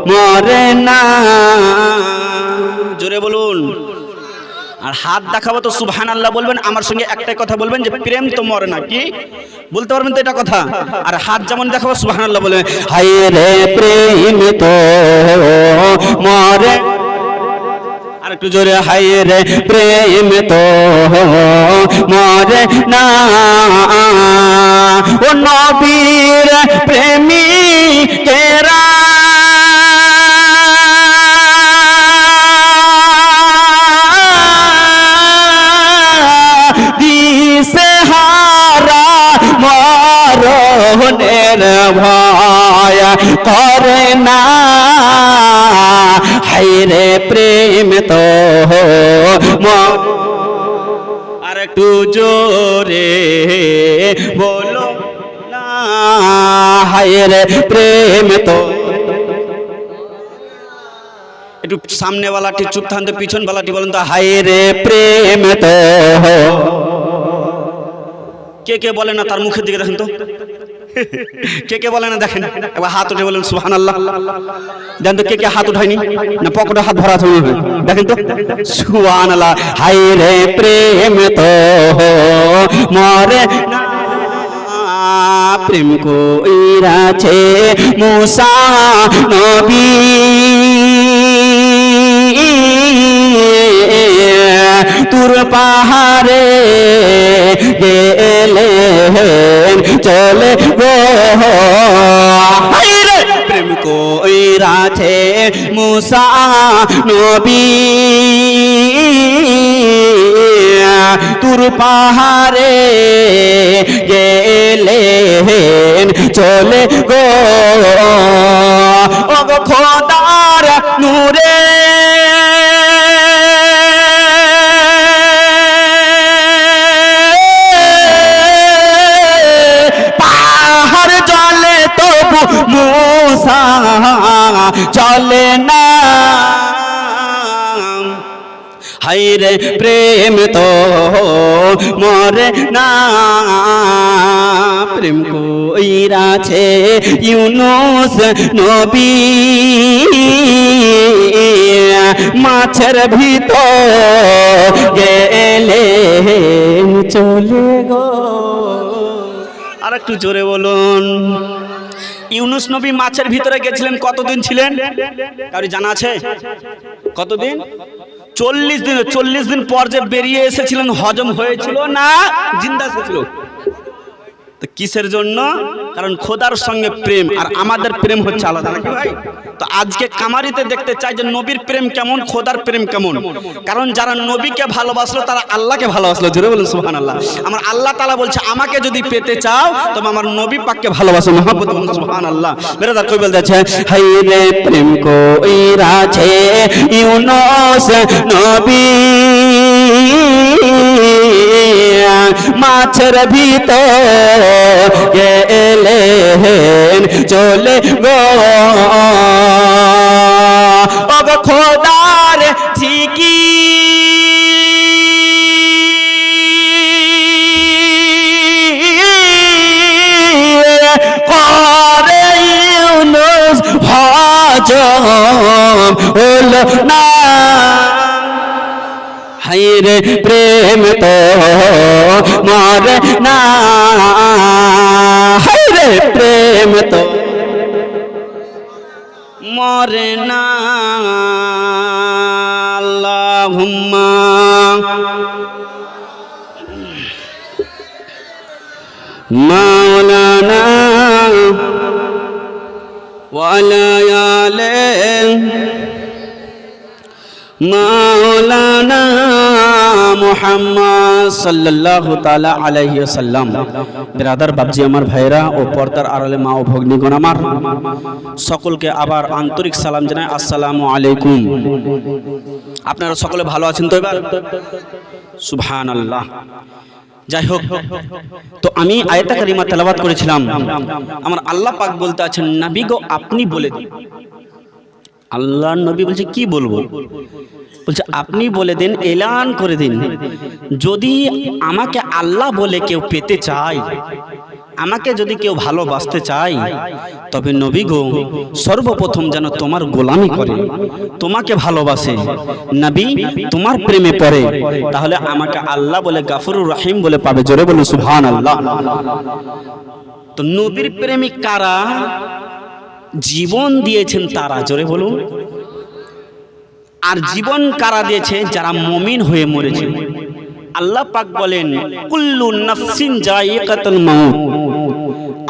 মরে না। জোরে বলুন। আর হাত দেখাবো তো সুবহানাল্লাহ বলবেন, আমার সঙ্গে একটাই কথা বলবেন যে প্রেম তো মরে না। কি বলতে পারবেন তো এটা কথা? আর হাত যেমন দেখাবো সুবহানাল্লাহ বলবেন। হায় রে প্রেম তো মরে, আর একটু জোরে, হায় রে প্রেম তো মরে না। ও নবীর প্রেমিকেরা দিশেহারা মরণের ভয় করে না। হায় রে প্রেম তো আর একটু জোরে বলো না। হায় রে প্রেম তো, একটু সামনে वालाটি চুপ থাকতে, পিছন वालाটি বলেন তো, হায় রে প্রেম তো। কে কে বলে না তার মুখের দিকে দেখেন তো, কে কে বলে না দেখেন, একবার হাত উঠে বলেন সুবহানাল্লাহ। দেখেন তো কে কে হাত উঠায়নি, না পকেটে হাত ভরা আছে দেখেন তো, সুবহানাল্লাহ। হায় রে প্রেম তো মরে না। প্রেম কইরাছে মুসা নবী, তুর পাহাড়ে গেলেন চলে গো। হায় রে প্রেম কইরাছে মুসা নবী, তুর পাহাড়ে গেলেন চলে গো। ও গো খোদার নূরে পাহাড় জলে তবু মুসা চলে না। হায় রে প্রেম তো মরে না। প্রেম কইরাছে ইউনুস নবী, মাছের ভিতর গেলেন চলে গো। আর একটু জোরে বলুন। ইউনুস নবী মাছের ভিতরে গেছিলেন, কতদিন ছিলেন কারো জানা আছে? কতদিন? 40 দিন। 40 দিন পর যে বেরিয়ে এসেছিলেন, হজম হয়েছিল না জিন্দা ছিল? তো কিসের জন্য? কারণ খোদার সঙ্গে প্রেম, আর আমাদের প্রেম হচ্ছে আলাদা, নাকি ভাই? তো আজকে কামারিতে দেখতে চাই যে নবীর প্রেম কেমন, খোদার প্রেম কেমন। কারণ যারা নবীকে ভালোবাসলো তারা আল্লাহকে ভালোবাসলো। জোরে বলুন সুবহানাল্লাহ। আমার আল্লাহ তাআলা বলছে, আমাকে যদি পেতে চাও তবে আমার নবী পাককে ভালোবাসো। মহব্বত বলুন সুবহানাল্লাহ। মেরাদার কই বলতেছে, হায় রে প্রেম কইরাছে ইউনুস নবী, মাছের ভিতর গেলেন চলে গো। ও গো খোদার ঠিকই করে ইউনুস হজম হলো না। হায় রে প্রেম তো মরে না। হায় রে প্রেম তো মরে না। আল্লাহুম্মা মাওলানা ওয়া আলা আলিহি মাওলানা মুহাম্মদ সাল্লাল্লাহু তাআলা আলাইহি ওয়াসাল্লাম। ব্রাদার বাবজি, আমার ভাইরা ও পর্দার আড়ালে মা ও ভগ্নীগণ আমার, সকলকে আবার আন্তরিক সালাম জানাই, আসসালামু আলাইকুম। আপনারা সকলে ভালো আছেন তো? এবার সুবহানাল্লাহ। যাই হোক, তো আমি আয়াতে কারিমা তেলাওয়াত করেছিলাম। আমার আল্লাহ পাক বলতে আছেন, নবী গো আপনি বলে দিন। আল্লাহর নবী বলছে কি বলবো? বলছে আপনি বলে দিন, এলান করে দিন, যদি আমাকে আল্লাহ বলে কেউ পেতে চায় আমাকে যদি কেউ ভালোবাসতে চায় তবে নবী গো সর্বপ্রথম যেন তোমার গোলামি করে, তোমাকে ভালোবাসে, নবী তোমার প্রেমে পড়ে, তাহলে আমাকে আল্লাহ বলে গাফুরুর রহিম বলে পাবে। জোরে বলুন সুবহানাল্লাহ। তো নবীর প্রেমিক কারা? জীবন দিয়েছেন তারা। জোরে বলুন। আর জীবন কারা দিয়েছে? যারা মুমিন হয়ে মরেছে। আল্লাহ পাক বলেন কুল্লু নাফসিন যায়িকাতুল মাউত।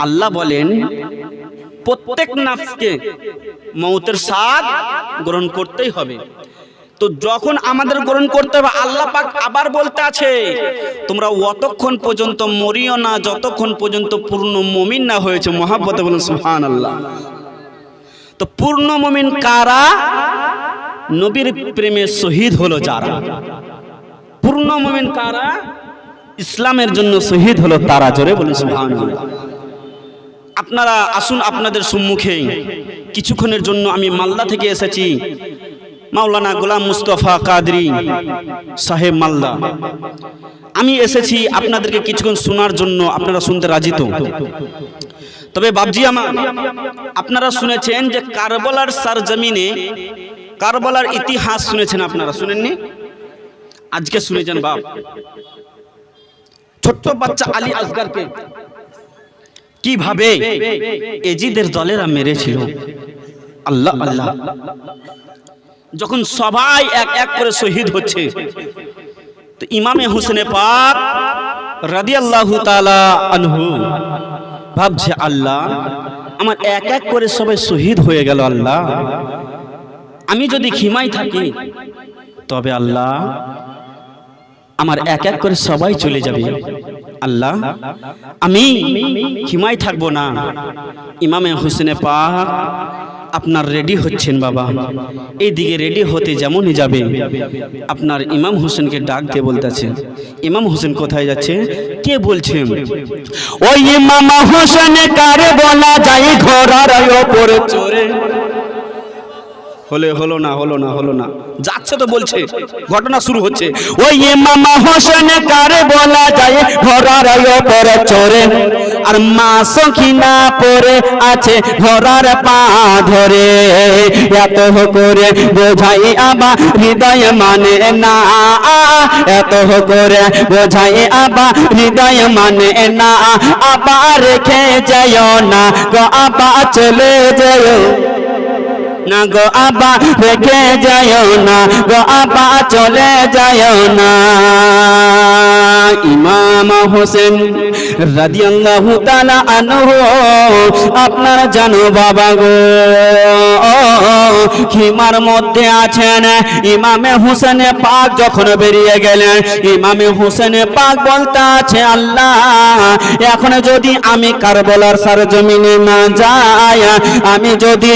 আল্লাহ বলেন প্রত্যেক নাফসকে মৌতের স্বাদ গ্রহণ করতেই হবে। তো যখন আমাদের গ্রহণ করতে হবে, আল্লাহ পাক আবার বলতে আছে তোমরা অতক্ষণ পর্যন্ত মরিও না যতক্ষণ পর্যন্ত পূর্ণ মুমিন না হয়েছে। মহাব্বতে বলুন সুবহানাল্লাহ। তো পূর্ণ মুমিন কারা? নবীর প্রেমে শহীদ হলো যারা। পূর্ণ মুমিন কারা? ইসলামের জন্য শহীদ হলো তারা। জোরে বলুন সুবহানাল্লাহ। আপনারা আসুন, আপনাদের সম্মুখে কিছুক্ষণের জন্য আমি মালদা থেকে এসেছি, মাওলানা গোলাম মুস্তফা কাদরি সাহেব মালদা। আমি এসেছি আপনাদেরকে কিছুক্ষণ শোনার জন্য। আপনারা শুনতে রাজি তো? তবে বাবজি আমার, আপনারা শুনেছেন যে কারবালার সরজমিনে কারবালার ইতিহাস শুনেছেন? আপনারা শুনেননি? আজকে শুনেছেন বাপ। ছোট্ট বাচ্চা আলী আসগরকে কিভাবে এজিদের দলেরা মেরেছিল। আল্লাহ আল্লাহ। যখন সবাই এক এক করে শহীদ হচ্ছে, তো ইমামে হুসেনে পাক রাদিয়াল্লাহু তাআলা আনহু ভাবছে আল্লাহ আমার এক এক করে সবাই শহীদ হয়ে গেল, আল্লাহ আমি যদি খিমাই থাকি তবে আল্লাহ আমার এক এক করে সবাই চলে যাবে, আল্লাহ আমি খিমাই থাকবো না। ইমামে হুসেনে পাক আপনার রেডি হচ্ছেন বাবা, এইদিকে রেডি হতে যেমনই যাবে আপনার ইমাম হোসেনকে ডাক দিয়ে বলতেছে। ইমাম হোসেন কোথায় যাচ্ছে? কে বলছেন? ওই ইমাম হোসেন কারে বলা যায় ঘোড়ার উপরে চড়ে। হলো না যাচ্ছে তো বলছে, ঘটনা শুরু হচ্ছে। ওই ইমাম হোসেন কারে বলা যায় ঘোড়ার উপরে চড়ে, আর মা সখিনা পরে আছে ঘোড়ার পা ধরে। এত করে বোঝাই আবা হৃদয় মানে না, এত করে বোঝাই আবা হৃদয় মানে না। আবার রেখে যাও না গো, আবা চলে যাও না গো, আবা রেখে যাও না গো, আবা চলে যাও না। ইমাম হোসেন রাদিয়াল্লাহু তাআলা আনহু আপনারা জানো বাবা গো, খিমার মধ্যে আছেন। ইমামে হোসেন পাক যখন বেরিয়ে গেলেন, ইমামে হোসেন পাক বলতে আছে আল্লাহ এখন যদি আমি কারবালার সরজমিনে না যাই, আমি যদি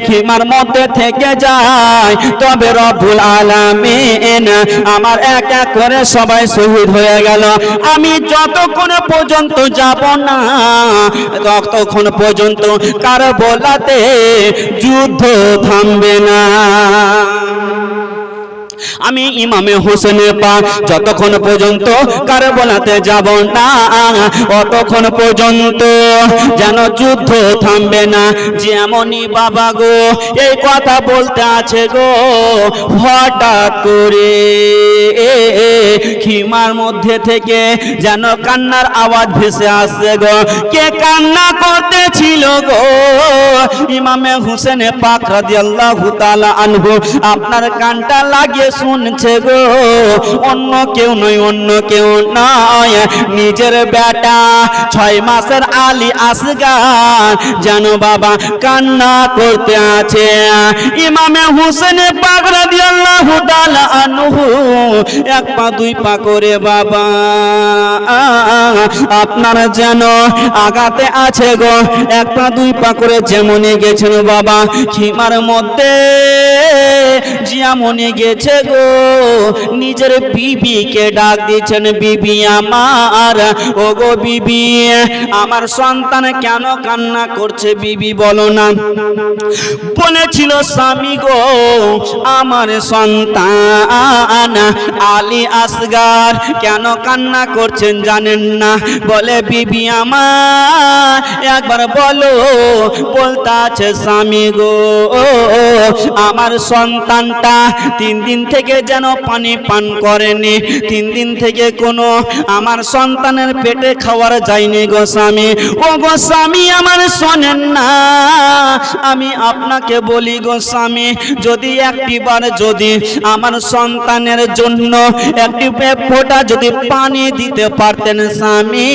খিমার মধ্যে থেকে যাই, তবে রব্বুল আলামিন আমার এক এক করে সবাই শহীদ হয়ে গেল। আমি যতক্ষণ পর্যন্ত যাব না ততক্ষণ পর্যন্ত কারবালাতে যুদ্ধ থামবে না। আমি ইমামে হোসেন পাক যতক্ষণ পর্যন্ত কারবালাতে যাব না ততক্ষণ পর্যন্ত যেন যুদ্ধ থামবে না। যেমনই বাবা গো এই কথা বলতে আছে গো, হঠাৎ করে খিমার মধ্যে থেকে যেন কান্নার আওয়াজ ভেসে আসছে গো। কে কান্না করতেছিল গো? ইমামে হোসেন পাক রাদিয়াল্লাহু তাআলা আনহু আপনার কানটা লাগিয়ে শুনছে গো। অন্য কেউ নয়, নিজের বেটা 6 মাসের আলী আসগার যেন বাবা কান্না করতে আছে। ইমামে হোসেন পাক রাদিয়াল্লাহু তাআলা আনহু এক পা দুই পা করে বাবা আপনার যেন আগাতে আছে গো। এক পা দুই পা করে যেমনই গেছেন বাবা, খিমার মধ্যে জিয়ামনি গেছে গো, নিজের বিবিকে ডাক দিচ্ছেন, বিবি আমার, ও গো বিবি, আমার সন্তান কেন কান্না করছে বিবি বলো না। বলেছিল স্বামী গো, আমার সন্তান আলী আসগার কেন কান্না করছেন জানেন না? বলে বিবি আমার একবার বলো। বলতে আছে স্বামী গো, আমার সন্তানটা 3 দিন থেকে যেন পানি পান করেনি, 3 দিন থেকে কোনো আমার সন্তানের পেটে খাওয়ার যায়নি গো স্বামী। ও গো স্বামী আমার শোনেন না, আমি আপনাকে বলি গো স্বামী, যদি একটিবার যদি আমার সন্তানের জন্য একটি ফোঁটা যদি পানি দিতে পারতেন স্বামী,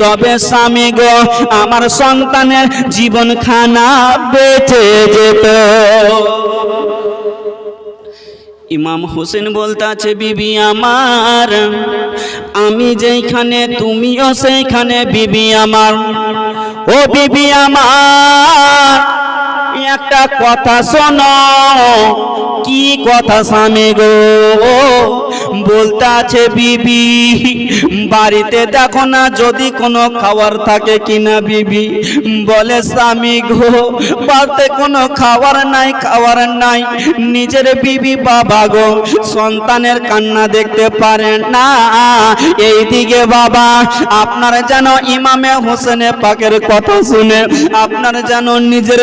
তবে স্বামী গো আমার সন্তানের জীবনখানা বেঁচে যেত। ইমাম হোসেন বলতে আছে, বিবি আমার, আমি যেখানে তুমিও সেইখানে বিবি আমার। ও বিবি আমার, একটা কথা শোনো। কি কথা স্বামী গো? বলতে আছে বিবি, বাড়িতে দেখো না যদি কোনো খাবার থাকে কিনা বিবি। বলে স্বামী গো, বাড়িতে কোনো খাবার নাই। নিজের বিবি বাবা গো সন্তানের কান্না দেখতে পারে না। এইদিকে বাবা আপনার যেন ইমামে হোসেনে পাকের কথা শুনে আপনার যেন নিজের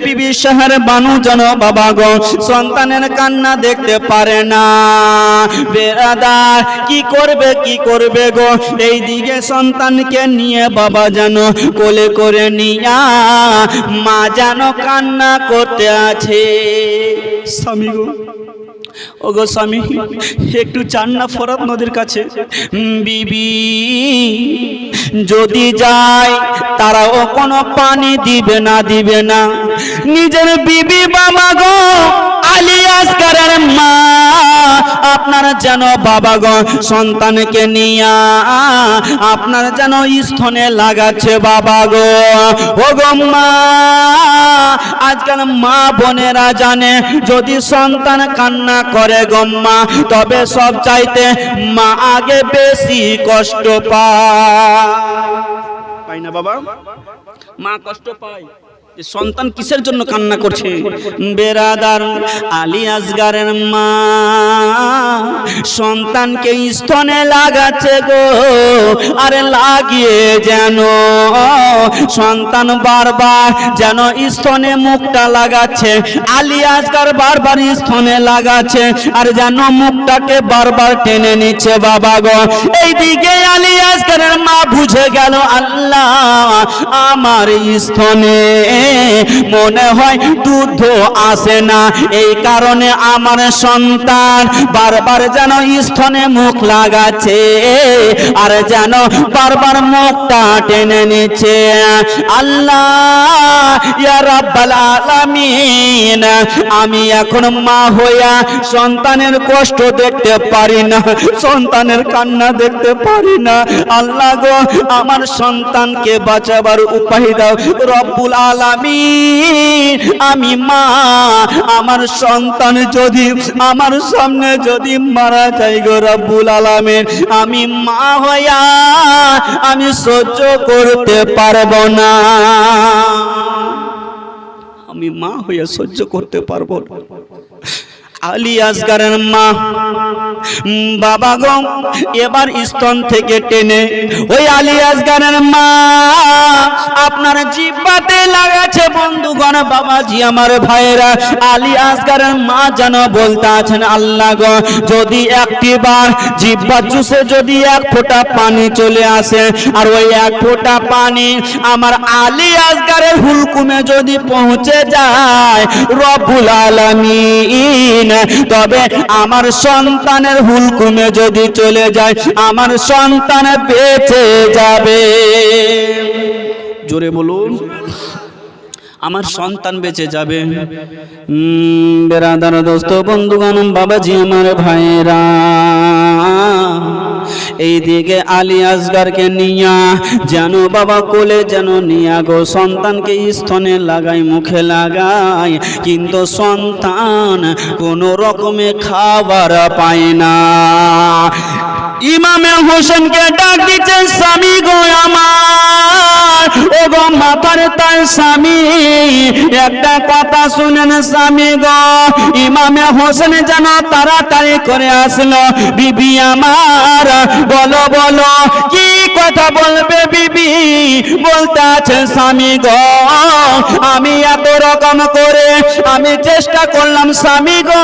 বিবি শহর বানু যেন বাবা গো সন্তানের কান্না দেখতে পারে না। বেরাদার কি করবে গো? এইদিকে সন্তানকে নিয়ে বাবা যেন কোলে করে নিয়া মা যেন কান্না করতে আছে। স্বামী গো, ও গো স্বামী, একটু চান না ফোরাত নদীর কাছে। বিবি যদি যায় তারাও কোনো পানি দিবে না। নিজের বিবি বাবা গো আলী আসগারের মা আপনার যেন বাবা গো সন্তানকে নিয়া আপনার যেন স্তনে লাগাচ্ছে বাবা গো। ও গো মা, আজকাল মা বোনেরা জানে যদি সন্তান কান্না করে গো মা, তবে সব চাইতে মা আগে বেশি কষ্ট পায় না বাবা? মা কষ্ট পায়। সন্তান কিসের জন্য কান্না করছে? বেরাদার আলী আসগারের মা সন্তানকে স্তনে লাগাচ্ছে গো, আরে লাগিয়ে যেন সন্তান বারবার যেন স্তনে মুখটা লাগাচ্ছে। আলী আসগার বারবার স্তনে লাগাচ্ছে আর যেন মুখটাকে বারবার টেনে নিচ্ছে বাবা গো। এইদিকে আলী আসগারের মা বুঝে গেল, আল্লাহ আমার স্তনে মনে হয় দুধ আসে না, এই কারণে আমার সন্তান বারবার যেন স্তনে মুখ লাগাচ্ছে আর যেন বারবার মুখটা টেনে নিচ্ছে। আল্লাহ ইয়া রাব্বাল আলামিন, আমি এখন মা হইয়া সন্তানের কষ্ট দেখতে পারি না, সন্তানের কান্না দেখতে পারি না। আল্লাহ গো, আমার সন্তানকে বাঁচাবার উপায় দাও রব্বুল আলামিন। আমি মা, আমার সন্তান যদি আমার সামনে যদি মারা যায় গো রব্বুল আলামিন, আমি মা হইয়া আমি সহ্য করতে পারবো না, আমি মা হইয়া সহ্য করতে পারবো না। আলী আসগারের মা বাবা গো এবার স্তন থেকে টেনে ওই আলী আসগারের মা আপনার জিহ্বাতে লাগাচ্ছে। বন্ধুগণ, বাবাজি আমার ভাইরা, আলী আসগারের মা যেন বলতে আছেন, আল্লাহ গো, যদি একটিবার জিহ্বা চুষে যদি এক ফোঁটা পানি চলে আসে আর ওই এক ফোঁটা পানি আমার আলী আসগারের হুলকুমে যদি পৌঁছে যায় রব্বুল আলামিন, তবে আমার সন্তানের হুলকুমে যদি চলে যায় আমার সন্তান বেঁচে যাবে। জোরে বলুন, আমার সন্তান বেঁচে যাবে। বেরাদার দোস্ত বন্ধুগণ, বাবাজি আমার ভাইরা, এইদিকে আলী আসগারকে নিয়া যেন বাবা কোলে যেন নিয়া গো সন্তানকে স্তনে লাগাই মুখে লাগাই, কিন্তু সন্তান কোনো রকমে খাবার পায় না। ইমামে হোসেনকে ডাক দিচ্ছে, স্বামী গো আমার, ও গো মাথার তার স্বামী, একটা কথা শুনেন স্বামী গো। ইমামে হোসেন যেন তাড়াতাড়ি করে আসলো, বিবি আমার বলো বলো কি কথা বলবে বিবি? বলতে আছে স্বামী গো, আমি এত রকম করে আমি চেষ্টা করলাম স্বামী গো,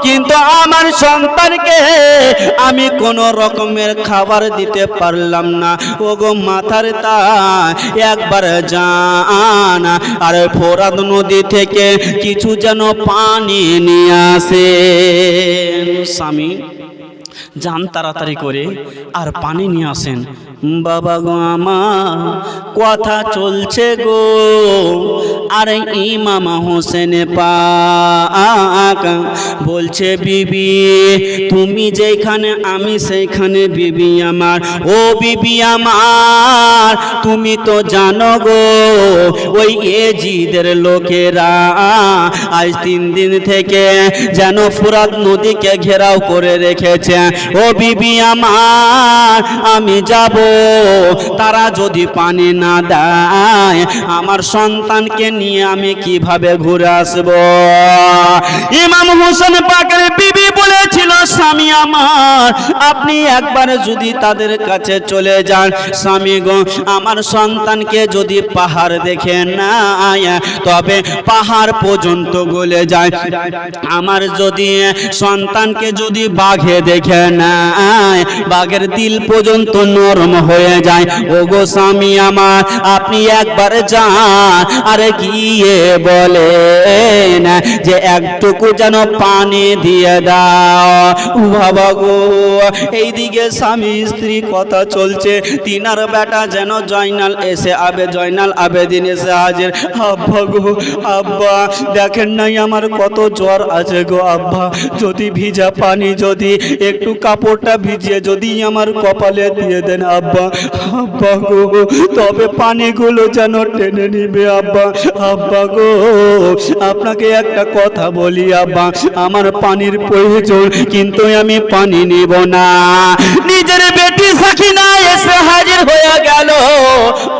কিন্তু আমার সন্তানকে আমি কোন রকমের খাবার দিতে পারলাম না। ও গো মাথার তা একবার যান আর ফোরাত নদী থেকে কিছু যেন পানি নিয়ে আসে। স্বামী যান তাড়াতাড়ি করে আর পানি নিয়ে আসেন। বাবা গো আমার কথা চলছে গো, আর ইমাম হোসেন পাক বলছে বিবি তুমি যেখানে আমি সেইখানে বিবি আমার। ও বিবি আমার তুমি তো জানো গো, ওই এজিদের লোকেরা আজ 3 দিন থেকে যেন ফোরাত নদীকে ঘেরাও করে রেখেছে। ও বিবি আমার আমি যাব, তারা যদি পানি না দেয় আমার সন্তানকে নিয়ে আমি কিভাবে ঘুরে আসব? ইমাম হোসেন পাকের বিবি বলেছিল, স্বামী আমার আপনি একবার যদি তাদের কাছে চলে যান, স্বামী গো আমার সন্তানকে যদি পাহাড় দেখে না তবে পাহাড় পর্যন্ত গলে যায়, আমার যদি সন্তানকে যদি বাঘে দেখে না বাঘের দিল পর্যন্ত নরম হয়ে যায়। ও গো স্বামী আমার আপনি একবার যান আর গিয়ে বলেন যে একটুকু যেন পানি দিয়ে দাও। বাবা গো এইদিকে স্বামী স্ত্রী কথা চলছে, তিনার বেটা যেন জয়নাল এসে জয়নাল আবেদিন এসে হাজির। আব্বা গো আব্বা দেখেন নাই আমার কত জ্বর আছে গো আব্বা, যদি ভিজা পানি যদি একটু কাপড়টা ভিজিয়ে যদি আমার কপালে দিয়ে দেন আব্বা। আব্বা গো তবে পানিগুলো যেন টেনে নিবে আব্বা। আব্বা গো আপনাকে একটা কথা বলি আব্বা, আমার পানির প্রয়োজন কিন্তু আমি পানি নিব না। নিজের বেটি সাকিনা এসে হাজির হয়ে গেল,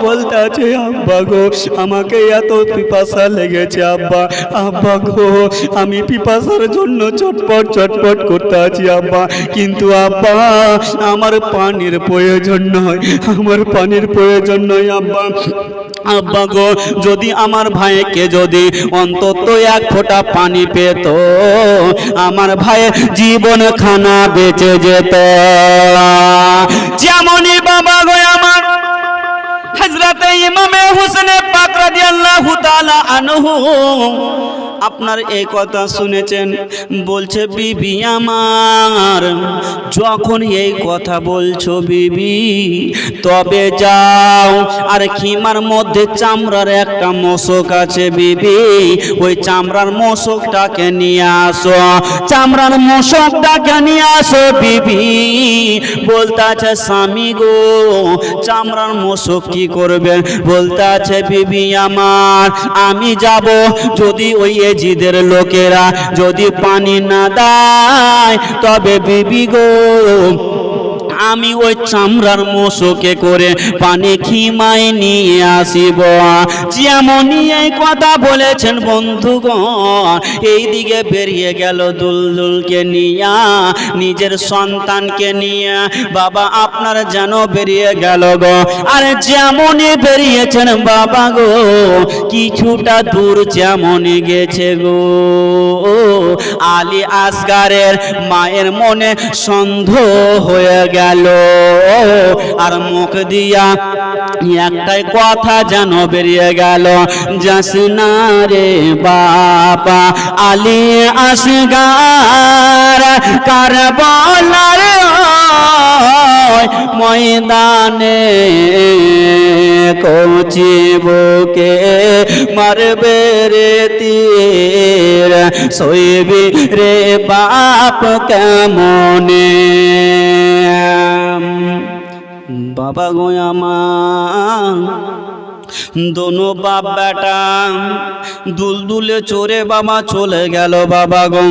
বলতে আছে আব্বা গো আমাকে এত পিপাসা লেগেছে আব্বা। আব্বা গো আমি পিপাসার জন্য চটপট চটপট করতে আছি আব্বা, কিন্তু আব্বা আমার পানির প্রয়োজন নয়, আমার পানির প্রয়োজন নয় আব্বা। আব্বা গো যদি আমার ভাইকে যদি অন্তত 1 ফোঁটা পানি পেত আমার ভাইয়ের জীবন খানা বেঁচে যেত। যেমনই বাবা গো আমার হযরত ইমামে হোসেন পাক রাদিয়াল্লাহু তাআলা আনহু আপনার এই কথা শুনেছেন, বলছে বিবি আমার যখন এই কথা বলছো বিবি তবে যাও আর খিমার মধ্যে চামড়ার একটা মশক আছে বিবি, ওই চামড়ার মশকটাকে নিয়ে আসো, চামড়ার মশকটাকে নিয়ে আসো বিবি। বলতে আছে স্বামী গো চামড়ার মশক কি করবে? বলতে আছে বিবি আমার আমি যাব, যদি ওই এজিদের লোকেরা যদি পানি না দেয় তবে বিবি গো আমি ওই চামড়ার মশকে করে পানি খিমায় নিয়ে আসিব। যেমনই এই কথা বলেছেন বন্ধুগণ এইদিকে বেরিয়ে গেল দুলদুলকে নিয়ে, নিজের সন্তানকে নিয়ে। বাবা আপনার যেন বেরিয়ে গেল গো, আর যেমনই বেরিয়েছেন বাবা গো কিছুটা দূর যেমনই গেছে গো আলী আসগারের মায়ের মনে সন্দেহ হয়ে গেল, আর মুখ দিয়া একটাই কথা যেন বেরিয়ে গেল, যাস না রে বাবা আলী আসগার কারবালার ময়দানে কচি বুকে মারবে রে তীর, সইবি রে বাপ কেমনে। বাবা গো আমার दोनों बाप बेटा दुलदुले चोरे बाबा चले गেল बाबा गो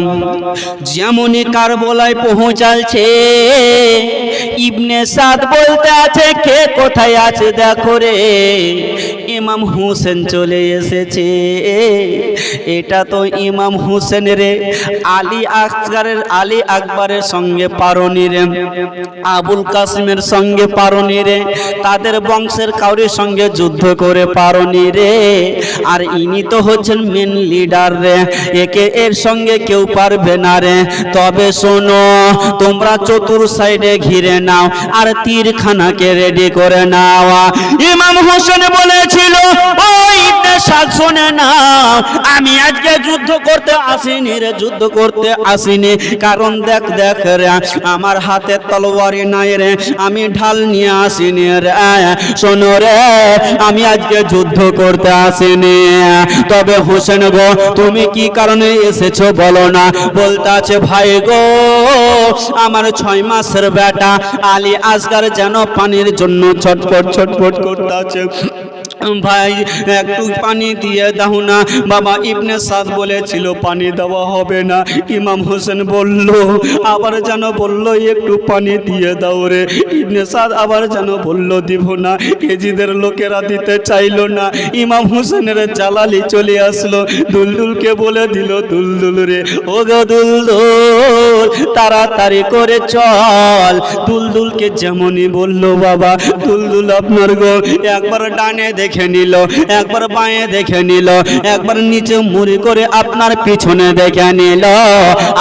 যেমনই কারবালায় পৌঁছালছে ইবনে সাদ বলতে আছে কে কোথায় আছে দেখো রে ইমাম হোসেন চলে এসেছে। এটা তো ইমাম হোসেন রে আলী আকবরের সঙ্গে পারনি রে, আবুল কাসিমের সঙ্গে পারনি রে, তাদের বংশের কাউরির সঙ্গে যুদ্ধ করে পারনি রে। আর ইনি তো হচ্ছেন মেন লিডার রে, একে এর সঙ্গে কেউ পারবে না রে। তবে শোনো তোমরা চতুর সাইডে ঘিরে নাও আর তীরখানাকে রেডি করে নাও। ইমাম হোসেন বলেছিল ওই সাদ শোনে না, আমি আজকে যুদ্ধ করতে আসিনি রে, যুদ্ধ করতে আসিনি। কারণ দেখ দেখ রে আমার হাতে তলোয়ারি নাই রে, আমি ঢাল নিয়ে আসিনি রে। শোনো রে আমি আজকে যুদ্ধ করতে আসিনি। তবে হোসেন গো তুমি কি কারণে এসেছো বলো না। বলতে আছে ভাই গো আমার 6 মাসের বেটা আলী আসগর যেন পানির জন্য ছটফট ছটফট করতে আছে, ভাই একটু পানি দিয়ে দাও না। বাবা ইবনে সাদ বলেছিল পানি দেওয়া হবে না। ইমাম হোসেন বলল আবার যেন বলল একটু পানি দিয়ে দাও রে। ইবনে সাদ আবার যেন বলল দিব না। এজিদের লোকেরা দিতে চাইলো না। ইমাম হোসেনের জালালি চলে আসলো, দুলদুলকে বলে দিল দুলদুল রে ও গো দুলদুল তাড়াতাড়ি করে চল। দুলদুলকে যেমনই বলল বাবা দুলদুল আপনার গো একবার ডানে দেখে নিল, একবার বাঁয়ে দেখে নিল, একবার নিচে মুড়ি করে আপনার পিছনে দেখে নিল।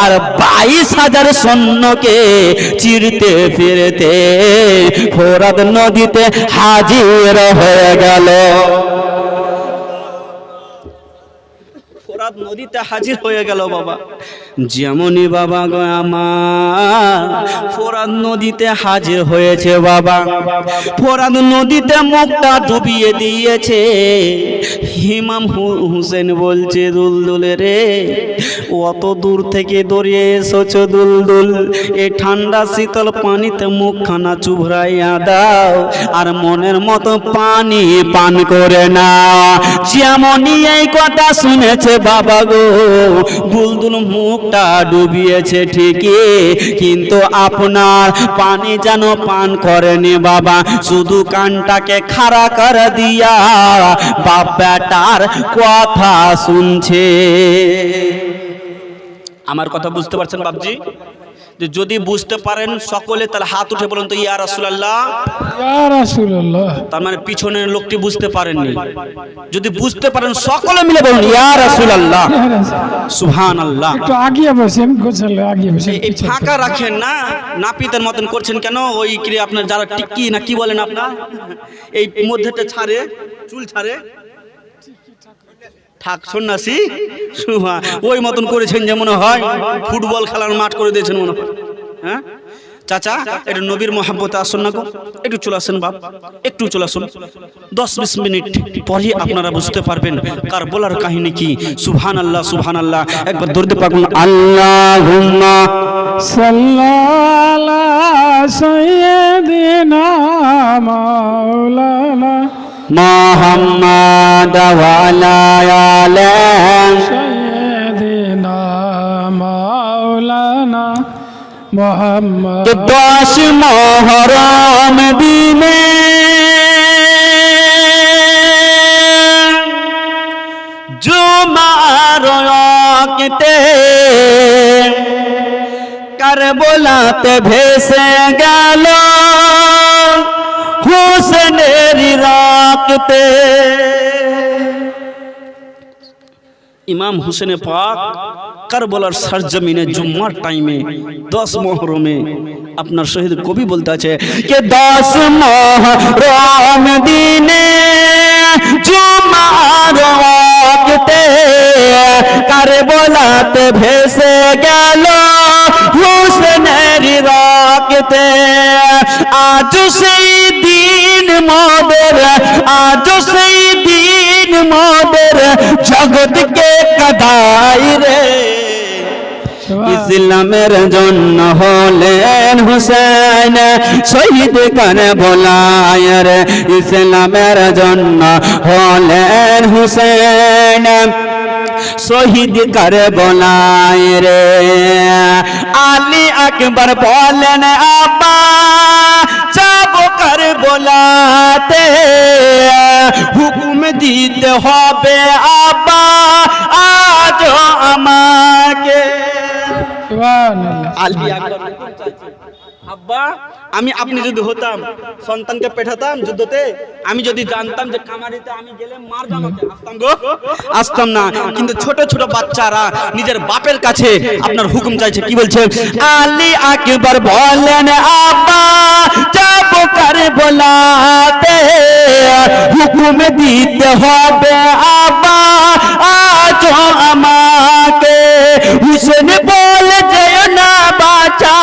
আর 22,000 সৈন্যকে চিরতে ফিরতে ফোরাত নদীতে হাজির হয়ে গেল। ফোরাত নদীতে হাজির হয়ে গেল বাবা। যেমনই বাবা গো আমার ফোরাত নদীতে হাজির হয়েছে বাবা, ফোরাত নদীতে মুখটা ডুবিয়ে দিয়েছে। ইমাম হোসেন বলছে দুলদুল রে অত দূর থেকে দৌড়িয়ে এসেছো দুলদুল, এই ঠান্ডা শীতল পানিতে মুখখানা চুবড়াইয়া দাও আর মনের মতো পানি পান করে না। যেমনই এই কথা শুনেছে বাবা গো দুলদুল মুখটা ডুবিয়েছে ঠিকই, কিন্তু আপনার পানি যেন পান করেনি বাবা, শুধু কানটাকে খাড়া করে দিয়া বাপ বেটার কথা শুনছে। আমার কথা বুঝতে পারছেন বাপজি? যে যদি বুঝতে পারেন সকলে তাহলে হাত উঠে বলুন তো ইয়া রাসূলুল্লাহ, ইয়া রাসূলুল্লাহ। তার মানে পিছনের লোকটি বুঝতে পারেননি। যদি বুঝতে পারেন সকলে মিলে বলুন ইয়া রাসূলুল্লাহ, সুবহানাল্লাহ। একটু আগিয়ে বসেন, গোছালে আগিয়ে বসেন, এই ফাঁকা রাখেন না। নাপিতের মতন করছেন কেন? ওই কি আপনার যারা টিকি না কি বলেন আপনার এই মধ্যেটা ছাড়ে, চুল ছাড়ে থাক সন্ন্যাসী ওই মতন করেছেন যে মনে হয় ফুটবল খেলার মাঠ করে দিয়েছেন মনে হয়। হ্যাঁ চাচা এটা নবীর মহব্বতে আসুন না গো, একটু চলে আসেন বাপ, একটু চলে আসুন। 10-20 মিনিট পরে আপনারা বুঝতে পারবেন কারবালার কাহিনী কি। সুবহানাল্লাহ সুবহানাল্লাহ। একবার দরুদ পাক আল্লাহুম্মা সাল্লাল্লা সাইয়্যিদিনা মাওলানা মুহাম্মদ ওয়া আলা আলি সাইয়্যিদিনা মাওলানা মুহাম্মদ। 10 মুহররম দিনে জুমার ওয়াক্তে কারবালাতে ভেসে গেল হোসেনের রক্তে। ইমাম হোসেন পাক কারবালার সরজমিনে জুম্মার টাইমে 10 মুহররমে আপনার শহীদ কবি বলতে আছে যে 10 মুহররম দিনে জুম্মার ওয়াক্তে কারবালাতে ভেসে গেল হোসেনের রক্তে। আজ সেই দিন মোদের, আজ সেই দিন মোদের জগৎ কে কাদাই রে। ইসলামের জন্য হলেন হুসেন শহীদ কারবালায় রে ইসলামের জন্য হলেন হুসেন শহীদ কারবালায় রে আলী আকবর বলেন আব্বা যাব কারবালাতে হুকুম দিতে হবে আব্বা আজ আমাকে আলী আকবর আব্বা আমি আপনি যদি হতাম সন্তানকে পেঠাতাম যুদ্ধতে আমি যদি জানতাম যে কামারিতে আমি গেলে মার জামাতে আসতাম গো আসতাম না কিন্তু ছোট ছোট বাচ্চারা নিজের বাপের কাছে আপনার হুকুম চাইছে কি বলছে আলী আকবর বলেন আব্বা যাব কারবালাতে হুকুম দিতে হবে আব্বা আজ আমাকে হুসেন বলে যেও না বাঁচা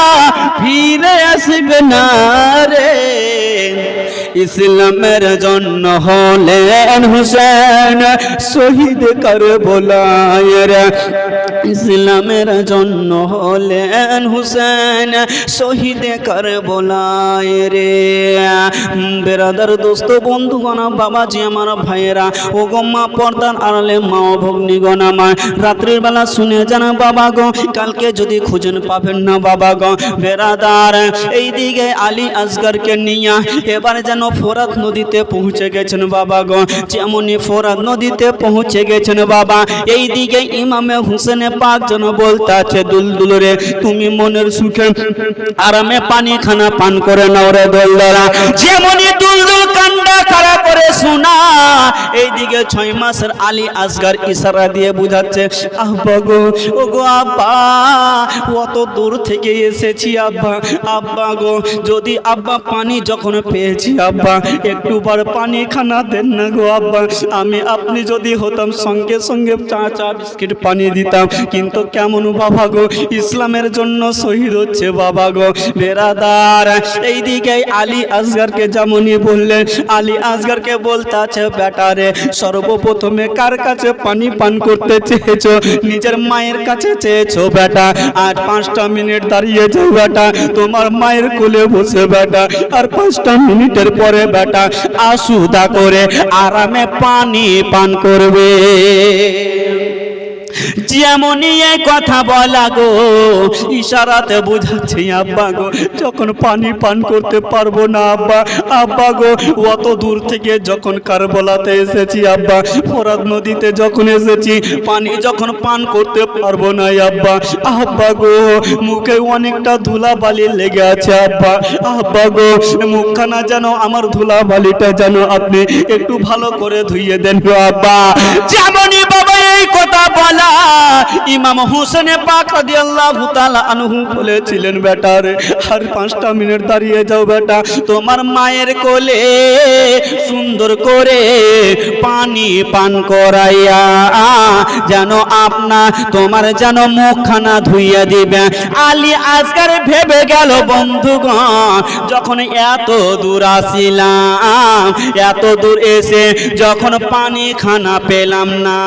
ফিরে আসবে না রে ইসলামের জন্য হলেন হুসেন শহীদ কারবালায় রে ইসলামের জন্য হলেন হুসেন শহীদ কারবালায় রে বেরাদার দোস্ত বন্ধুগণ বাবাজি আমার ভাইয়েরা ও গো মা পর্দার আড়ালে মা ও ভগ্নীগণ আমার রাত্রির বেলা শুনে জানা বাবা গো কালকে যদি খুঁজেন পাবেন না বাবা গো বেরাদার এইদিকে আলী আসগরকে নিয়ে এবার যেন ফোরাত নদীতে পৌঁছে গেছেন বাবা গো যেমনই ফোরাত নদীতে পৌঁছে গেছেন বাবা এইদিকে ইমামে হুসেনে পাক যেন বলতে আছে দুলদুল রে তুমি মনের সুখে আরামে পানি খানা পান করে নাও রে দোলদারা যেমনই দুলদুল কান্ডা খাড়া করে শোনা এইদিকে 6 মাসের আলী আসগর ইশারা দিয়ে বুঝাচ্ছে আব্বা গো ও গো আব্বা কত দূর থেকে এসেছি আব্বা আব্বা গো যদি আব্বা পানি যখন পেয়েছি আব্বা একটু বার পানি খানা দেন না গো আব্বা আমি আপনি যদি হতাম সঙ্গে সঙ্গে চা বিস্কিট পানি দিতাম কিন্তু কেমন বাবা গো ইসলামের জন্য শহীদ হচ্ছে বাবা গো বেরাদার এইদিকে আলী আসগরকে যেমনই বললেন আলী আসগরকে বলতে আছে বেটা রে সর্বপ্রথমে কার কাছে পানি পান করতে চেয়েছো নিজের মায়ের কাছে চেয়েছো বেটা আজ 5টা মিনিট দাঁড়িয়ে যাও বেটা তোমার মায়ের কোলে বসে বেটা আর 5টা মিনিটের পরে বেটা আসুদা করে আরামে পানি পান করবে যেমনই এই কথা বলা গো ইশারাতে বুঝাচ্ছে আব্বা গো যখন পানি পান করতে পারবো না আব্বা আব্বা গো অত দূর থেকে যখন কারবালাতে এসেছি আব্বা ফোরাত নদীতে যখন এসেছি পানি যখন পান করতে পারবো না আব্বা আব্বা গো মুখে অনেকটা ধুলাবালি লেগে আছে আব্বা আব্বা গো মুখখানা যেন আমার ধুলাবালিটা যেন আপনি একটু ভালো করে ধুইয়ে দেন গো আব্বা যেমনই বাবা এই কথা বলা ইমাম হুসেন পাক রাদিয়াল্লাহু তাআলা আনহু বলেছিলেন বেটা রে আর 5টা মিনিট দাঁড়িয়ে যাও বেটা তোমার মায়ের কোলে সুন্দর করে পানি পান করাইয়া যেন আপনা তোমার যেন মুখখানা ধুইয়া দিবে আলী আসগর ভেবে গেল বন্ধুগণ যখন এত দূর আসিলাম এত দূর এসে যখন পানি খানা পেলাম না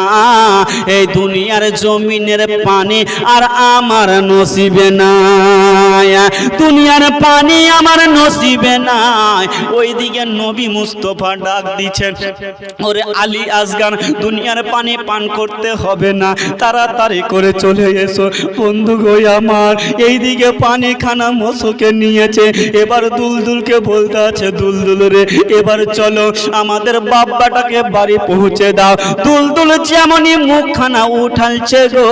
এই দুনিয়ার জমিনের পানি আর আমার নসিবে নাই দুনিয়ার পানি আমার নসিবে নাই ওইদিকে নবী মুস্তাফা ডাক দিচ্ছেন ওরে আলী আসগর দুনিয়ার পানি পান করতে হবে না তাড়াতাড়ি করে চলে এসো বন্ধু গো আমার এইদিকে পানি খানা মশকে নিয়েছে এবার দুলদুলকে বলতে আছে দুলদুল রে এবার চলো আমাদের বাব্বাটাকে বাড়ি পৌঁছে দাও দুলদুল যেমনই মুখখানা উঠালছে গো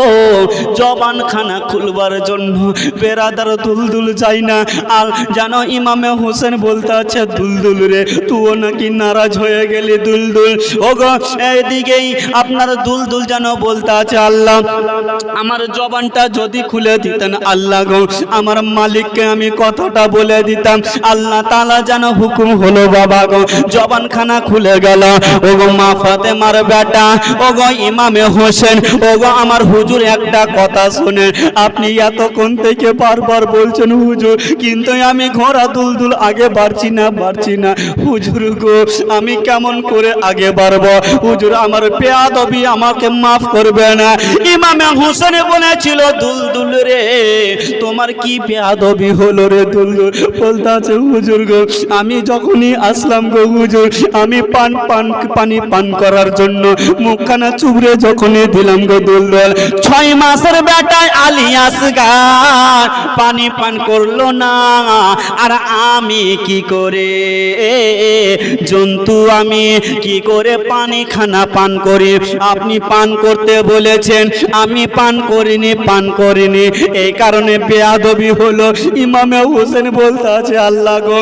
জবান খানা খুলবার জন্য বেরাদার দুলদুল যাই না আর জানো ইমামে হোসেন বলতে আছে দুলদুল রে তুও নাকি নারাজ হয়ে গেলি দুলদুল ও গো এইদিকেই আপনার দুলদুল যেন বলতে আছে আল্লাহ আমার জবানটা যদি খুলে দিতেন আল্লাহ গো আমার মালিককে আমি কথাটা বলে দিতাম আল্লাহ তাআলা যেন হুকুম হলো বাবা গো জবান খানা খুলে গেল ও গো মা ফাতেমার বেটা ও গো ইমামে হোসেন ও গো আমার হুজুর একটা কথা শুনেন, আপনি এতক্ষণ থেকে বারবার বলছেন হুজুর, কিন্তু আমি ঘোড়া দুলদুল আগে বাড়ছি না হুজুর গো, আমি কেমন করে আগে বাড়বো হুজুর, আমার বেয়াদবি, আমাকে মাফ করবে না। ইমাম হোসেন বলেছিল, দুলদুল রে তোমার কি বেয়াদবি হলো রে দুলদুল? বলতে আছে হুজুর গো, আমি যখনই আসলাম গো হুজুর, আমি পানি পান করার জন্য মুখখানা চুবড়ে যখনই দিলাম গো দুলদুল, 6 মাসের বেটায় আলিয়াস গান পানি পান করলো না, আর আমি কি করে জন্তু, আমি কি করে পানি খানা পান করি? আপনি পান করতে বলেছেন, আমি পান করিনি, এই কারণে বেয়াদবি হলো। ইমামে হোসেন বলতে আছে, আল্লাহ গো,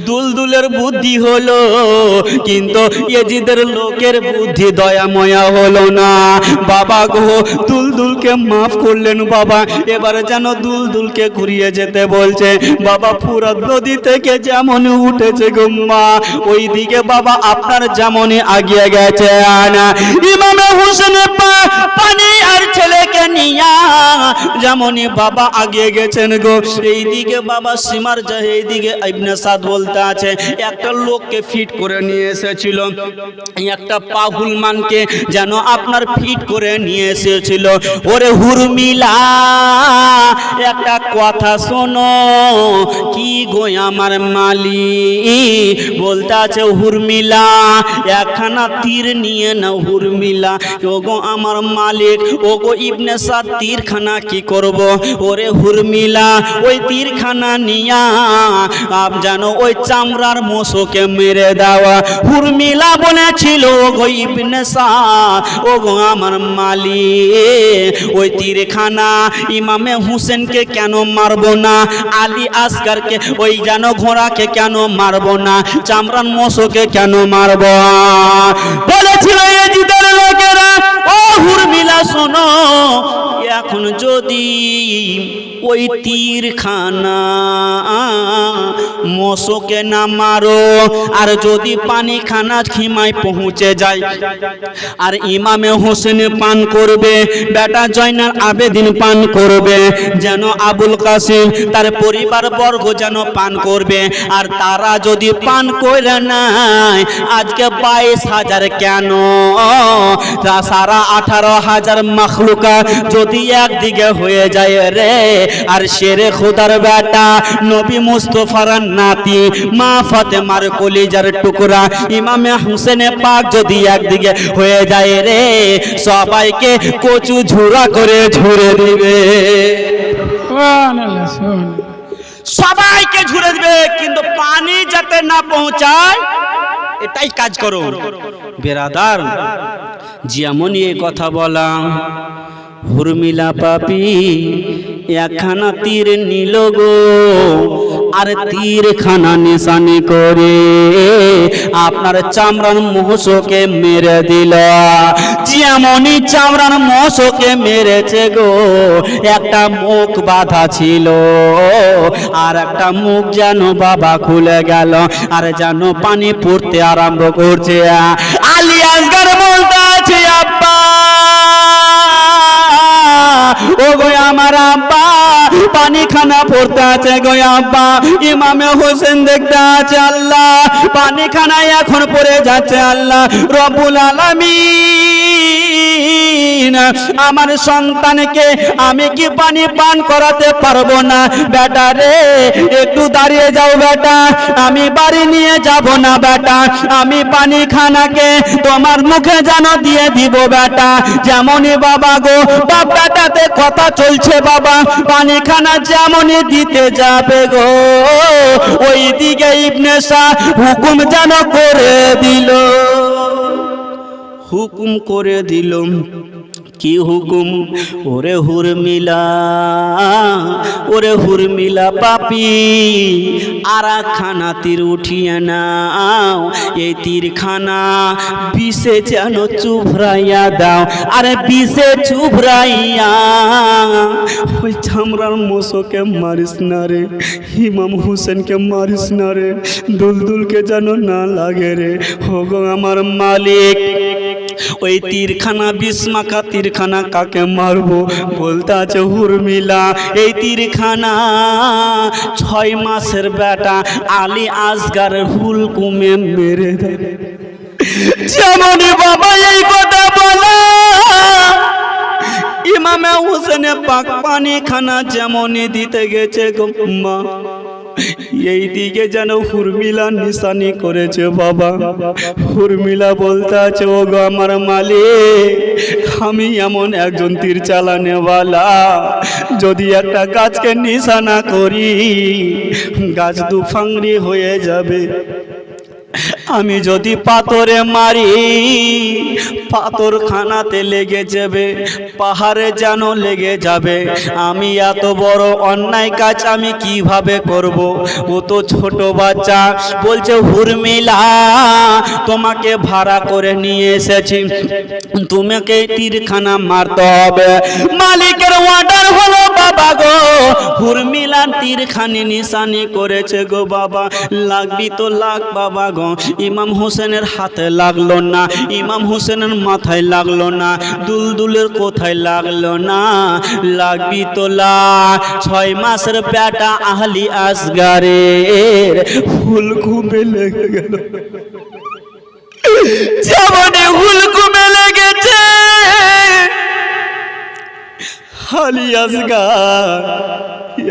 দুলদুলের বুদ্ধি হলো, কিন্তু এজিদের লোকের বুদ্ধি দয়াময়া হলো না। বাবা গো, দুলদুলকে মাফ করলেন বাবা, এবারে যেন দুলদুলকে ঘুরিয়ে যেতে বলছে। বাবা ফুরাত নদী থেকে যেমন উঠেছে গো মা, ওই দিকে বাবা আপনার যেমনই আগিয়ে গেছে। ইমামে হোসেন পানি আর ছেলেকে নিয়া যেমনই বাবা আগিয়ে গেছেন গো, এইদিকে বাবা সীমার যায়, এইদিকে ইবনে সাদ বলতে আছে, একটা লোককে ফিট করে নিয়ে এসেছিল, একটা পাহুল মানকে যেন আপনার ফিট করে নিয়ে এসেছিল। ওরে হুরমিলা, একটা কথা শোনো, কি গো আমার মালিক? বলতে আছে হুরমিলা, একখানা তীর নিয়ে নাও হুরমিলা। ওগো আমার মালিক, ওগো ইবনে সাদ, তীরখানা কি করব? ওরে হুরমিলা, ওই তীরখানা নিয়া আপ জানো ওই চামড়ার মোষকে মেরে দেওয়া। হুরমিলা বলেছিল, ওগো ইবনে সাদ, ওগো আমার মালিক, ওই তীরখানা ইমামে হুসেনকে কেন মারবো না? আলী আসগারকে, ওই জানো ঘোড়াকে কেন মারবো না? চামড়ার মোষকে কেন মারবো? বলেছিল এজিদের লোকেরা, ও হুরমিলা শোনো, এখন যদি ওই তীরখানা মোষকে না মারো, আর যদি পানিখানা খিমায় পৌঁছে যায়, আর ইমামে হোসেন পান করবে, বেটা জয়নাল আবেদিন পান করবে, যেন আবুল কাসিম তার পরিবার বর্গ যেন পান করবে, আর তারা যদি পান করে নাই, আজকে 22,000 কেন, সারা 18,000 মখলুকা যদি একদিকে হয়ে যায় রে, আর শেরে খোদার বেটা নবী মুস্তফার নাতি মা ফাতেমার কলিজার টুকরা ইমামে হুসেন পাক যদি একদিকে হয়ে যায় রে, সবাইকে কচু ঝুরা করে ঝুরে দিবে, সবাইকে ঝুরে দিবে, কিন্তু পানি যাতে না পৌঁছায় এটাই কাজ করো বেরাদার। যেমনই এই কথা বলা, হুরমিলা পাপি একখানা তীর নিল গো, আর তীরখানা নিশানি করে আপনার চামড়ার মোষকে মেরে দিল। যেমনই চামড়ার মোষকে মেরেছে গো, একটা মুখ বাঁধা ছিল, আর একটা মুখ যেন বাবা খুলে গেল, আর যেন পানি পড়তে আরম্ভ করছে। আলী আসগার বলতে আছে, আব্বা, ও গো আমার আব্বা, পানি খানা পড়তে আছে গো আব্বা। ইমামে হোসেন দেখতে আছে, আল্লাহ পানি খানা এখন পড়ে যাচ্ছে, আল্লাহ রব্বুল আলামিন আমার সন্তানকে আমি কি পানি পান করাতে পারবো না? বেটা রে একটু দাঁড়িয়ে যাও বেটা, আমি বাড়ি নিয়ে যাব না বেটা, আমি পানি খানাকে তোমার মুখে যেন দিয়ে দিব বেটা। যেমনই বাবা গো, বাপটাতে কথা চলছে বাবা, পানি খানা যেমনই দিতে যাবে গো, ওই দিকে ইবনে শাহ হুকুম যেন করে দিল, হুকুম করে দিল। কি হুকুম? ওরে হুরমিলা, ওরে হুরমিলা পাপি, আর খানা তীর উঠিয়ে নাও, এই তীরখানা বিষে যেন চুভরাইয়া দাও, আরে বিষে চুভরাইয়া ওই চামড়ার মোষকে মারিস না রে, ইমাম হোসেনকে মারিস না রে, দুলদুলকে যেন না লাগে রে। হোগো আমার মালিক, ওই তীরখানা বিস্মাকা তীরখানা কাকে মারবো? বলতে আছে উর্মিলা এই তীরখানা 6 মাসের বেটা আলী আসগারের হুলকুমে মেরে দেয়। যেমনই বাবা এই কথা বলা, ইমামে হোসেনে পাক পানি খানা যেমনই দিতে গেছে গো মা, এই দিকে যেন উর্মিলা নিশানি করেছে বাবা। উর্মিলা বলতে আছে ও গো আমার মালিক, আমি এমন একজন তীর চালানেওয়ালা, যদি একটা গাছকে নিশানা করি গাছ দুফাংরি হয়ে যাবে, আমি যদি পাথরে মারি পাথর খানাতে লেগে যাবে, পাহাড়ে যেন লেগে যাবে। আমি এত বড় অন্যায় কাজ আমি কিভাবে করব? ও তো ছোট বাচ্চা। বলছে উর্মিলা তোমাকে ভাড়া করে নিয়ে এসেছি, তোমাকে তীরখানা মারতে হবে। মালিকের অর্ডার হলো বাবা গো, উর্মিলা তীরখানি নিশানি করেছে গো বাবা, লাগবি তো লাগ বাবা গো। ইমাম হোসেনের হাতে লাগলো না, ইমাম হোসেনের মাথায় লাগলো না, দুলদুলের কোথায় লাগলো না, লাগবি তো লাগ। 6 মাসের বেটা আলী আসগারের হুলকুমে লেগে গেল। যেমনই হুলকুমে লেগেছে আলী আসগার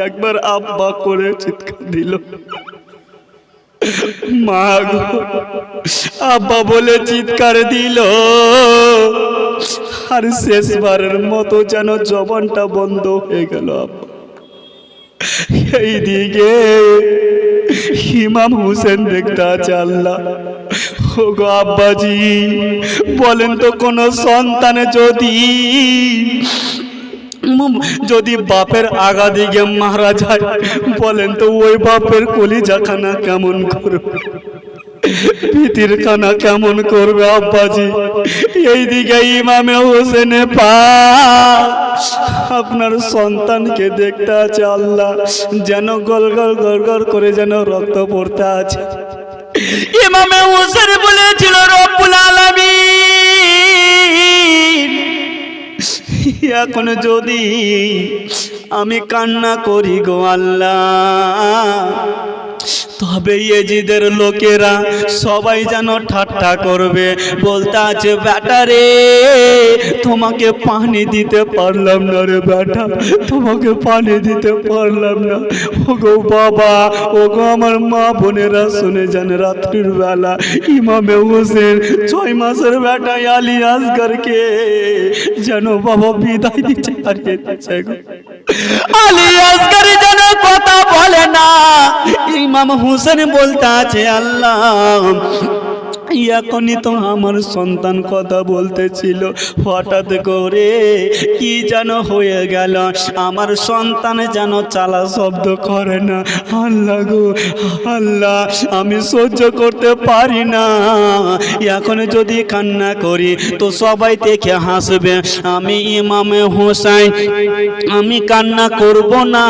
একবার আব্বা করে চিৎকার দিল, মা গো আব্বা বলে চিৎকার দিল। আর শেষবারের মতো যেন জবানটা বন্ধ হয়ে গেল আব্বা। এইদিকে ইমাম হোসেন দেখতে আছে আল্লাহ, ও গো আব্বাজি বলেন তো কোন সন্তানে যদি বাপের আগা দিকে মারা যায়, বলেন তো ওই বাপের কলিজাখানা কেমন করবে, পিতির খানা কেমন করবে আব্বাজি? এইদিকে ইমামে হোসেনে আপনার সন্তানকে দেখতে আছে আল্লাহ, যেন গলগল গলগল করে যেন রক্ত পড়তে আছে। ইমামে হোসেন বলেছিল রব্বুল আলামিন, এখন যদি আমি কান্না করি গো আল্লাহ, তবে ইয়েজিদের লোকেরা সবাই যেন ঠাট্টা করবে, বলতে আছে বেটা রে তোমাকে পানি দিতে পারলাম না রে বেটা, তোমাকে পানি দিতে পারলাম না। ও গো বাবা, ও গো আমার মা বোনেরা শুনে যান, রাত্রির বেলা ইমামে হোসেন 6 মাসের বেটা আলী আসগারকে যেন বাবা বিদায় দিচ্ছে, হারিয়ে দিচ্ছে গো। আলী আসগার যেন কথা বলে না। ইমাম হোসেন বলতে আছে আল্লাহ এখনই তো আমার সন্তান কথা বলতেছিল, হঠাৎ করে কি যেন হয়ে গেল, আমার সন্তান যেন চালা শব্দ করে না। আল্লাহ গো আল্লাহ, আমি সহ্য করতে পারি না, এখন যদি কান্না করি তো সবাই দেখে হাসবে। আমি ইমামে হোসেন আমি কান্না করব না,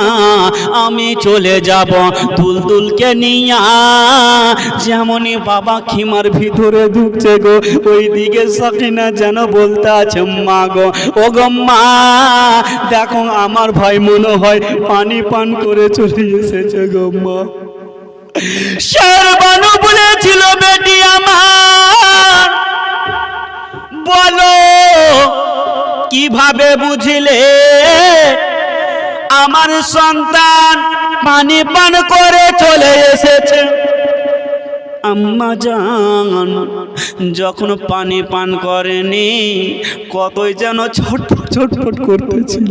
আমি চলে যাব দুলদুলকে নিয়ে। যেমনই বাবা খিমার ভিতরে ঢুকছে গো, ওই দিকে সাকিনা যেন বলতে আছে মা গো, ও গো মা দেখো আমার ভাই মনে হয় পানি পান করে চলে এসেছে গো মা। শেরবানু বলেছিল বেটি আমার বলো কিভাবে বুঝলে আমার সন্তান পানি পান করে চলে এসেছে? আম্মা জান যখন পানি পান করেনি কতই যেন ছটফট ছটফট করতেছিল,